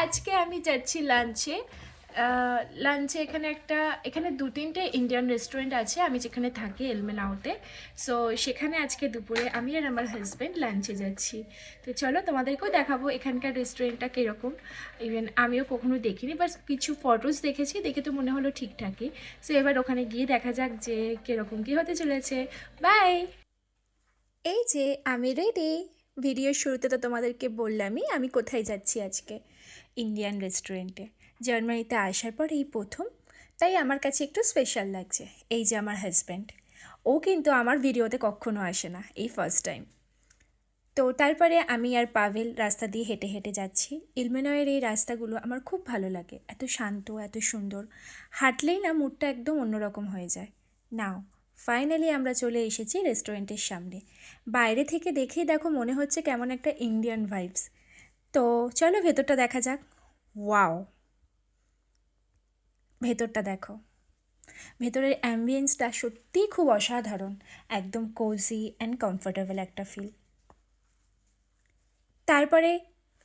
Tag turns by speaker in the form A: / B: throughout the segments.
A: আজকে আমি যাচ্ছি লাঞ্চে। লাঞ্চে এখানে 2-3টে ইন্ডিয়ান রেস্টুরেন্ট আছে আমি যেখানে থাকি এলমেনাউতে। সো সেখানে আজকে দুপুরে আমি আর আমার হাজব্যান্ড লাঞ্চে যাচ্ছি। তো চলো তোমাদেরকেও দেখাবো এখানকার রেস্টুরেন্টটা কীরকম। ইভেন আমিও কখনো দেখিনি, বাট কিছু ফটোস দেখেছি, দেখে তো মনে হলো ঠিকঠাকই। সো এবার ওখানে গিয়ে দেখা যাক যে কীরকম কী হতে চলেছে। বাই। এই যে আমি রেডি। ভিডিওর শুরুতে তো তোমাদেরকে বললামই আমি কোথায় যাচ্ছি আজকে। ইন্ডিয়ান রেস্টুরেন্টে। জার্মানিতে আসার পর এই প্রথম, তাই আমার কাছে একটু স্পেশাল লাগছে। এই যে আমার হাজব্যান্ড, ও কিন্তু আমার ভিডিওতে কখনো আসে না, এই ফার্স্ট টাইম। তো তারপরে আমি আর পাভেল রাস্তা দিয়ে হেঁটে হেঁটে যাচ্ছি। ইলমেনয়ের এই রাস্তাগুলো আমার খুব ভালো লাগে, এত শান্ত, এত সুন্দর। হাঁটলেই না মুডটা একদম অন্যরকম হয়ে যায়। নাও ফাইনালি আমরা চলে এসেছি রেস্টুরেন্টের সামনে। বাইরে থেকে দেখেই দেখো মনে হচ্ছে কেমন একটা ইন্ডিয়ান ভাইবস। তো চলো ভেতরটা দেখা যাক। ওয়াও, ভেতরটা দেখো। ভেতরের অ্যাম্বিয়েন্সটা সত্যিই খুব অসাধারণ। একদম কোজি অ্যান্ড কমফোর্টেবল একটা ফিল। তারপরে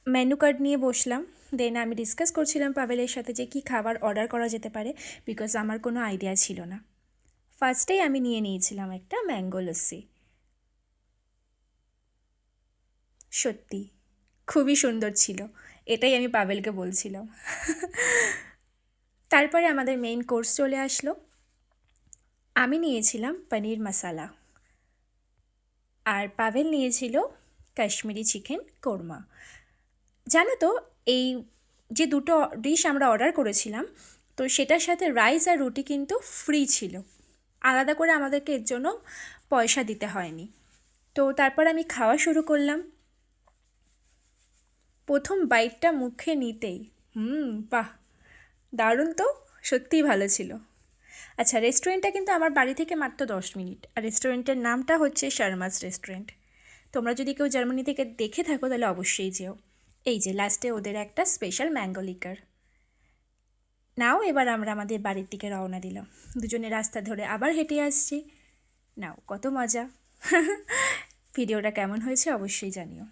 A: মেনু কার্ড নিয়ে বসলাম। দেন আমি ডিসকাস করছিলাম পাভেলের সাথে যে কী খাবার অর্ডার করা যেতে পারে, বিকজ আমার কোনো আইডিয়া ছিল না। ফার্স্টেই আমি নিয়ে নিয়েছিলাম একটা ম্যাঙ্গো লস্যি। সত্যি খুবই সুন্দর ছিল, এটাই আমি পাভেলকে বলছিলাম। তারপরে আমাদের মেইন কোর্স চলে আসলো। আমি নিয়েছিলাম পনির মশালা, আর পাভেল নিয়েছিল কাশ্মীরি চিকেন কোরমা। জানো তো, এই যে দুটো ডিশ আমরা অর্ডার করেছিলাম, তো সেটার সাথে রাইস আর রুটি কিন্তু ফ্রি ছিল, আলাদা করে আমাদেরকে এর জন্য পয়সা দিতে হয়নি। তো তারপর আমি খাওয়া শুরু করলাম। প্রথম বাইটটা মুখে নিতেই বাহ, দারুণ তো, সত্যিই ভালো ছিল। আচ্ছা, রেস্টুরেন্টটা কিন্তু আমার বাড়ি থেকে মাত্র 10 মিনিট, আর রেস্টুরেন্টের নামটা হচ্ছে শর্মাস রেস্টুরেন্ট। তোমরা যদি কেউ জার্মানি থেকে দেখে থাকো তাহলে অবশ্যই যেও। এই যে লাস্টে ওদের একটা স্পেশাল ম্যাঙ্গো লিকার। নাও এবার আমরা আমাদের বাড়ির দিকে রওনা দিলাম। দুজনে রাস্তা ধরে আবার হেঁটে আসছি। নাও কত মজা। ভিডিওটা কেমন হয়েছে অবশ্যই জানিও।